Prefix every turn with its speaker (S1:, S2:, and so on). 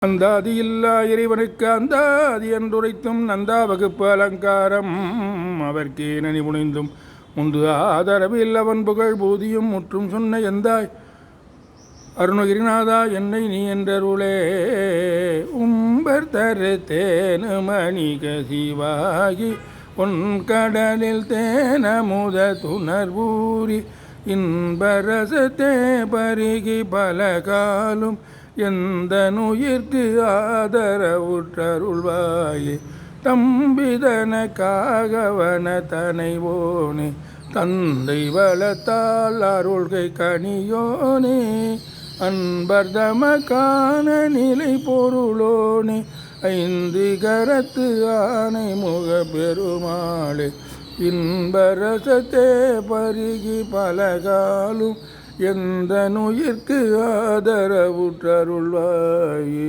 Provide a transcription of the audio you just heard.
S1: அந்தாதி இல்லா இறைவனுக்கு அந்தாதி என்றுரைத்தும் நந்தா வகுப்பு அலங்காரம் அவர்க்கே நனி புனைந்தும் முந்து ஆதரவில் அவன் புகழ் பூதியும் முற்றும் சொன்ன எந்தாய் அருணகிரிநாதா என்னை நீ என்றருளே. உம்பர் தரு தேனுமணிக சிவாகி உன் கடலில் தேனமுத துணர்வூரி இன்பரசத்தே பருகி பல காலும் எந்த நுயிர்க்கு ஆதரவுற்றருள்வாயே. தம்பிதன காகவன தனைவோனே தந்தை வளத்தால் அருள்கை கனியோனே அன்பர் தமக்கான நிலை பொருளோனே ஐந்து கரத்து ஆனை முக பெருமாளே இன்பரசத்தே பருகி பலகாலும் எந்த நுயிர்க்கு ஆதரவுற்றருள்வாயே.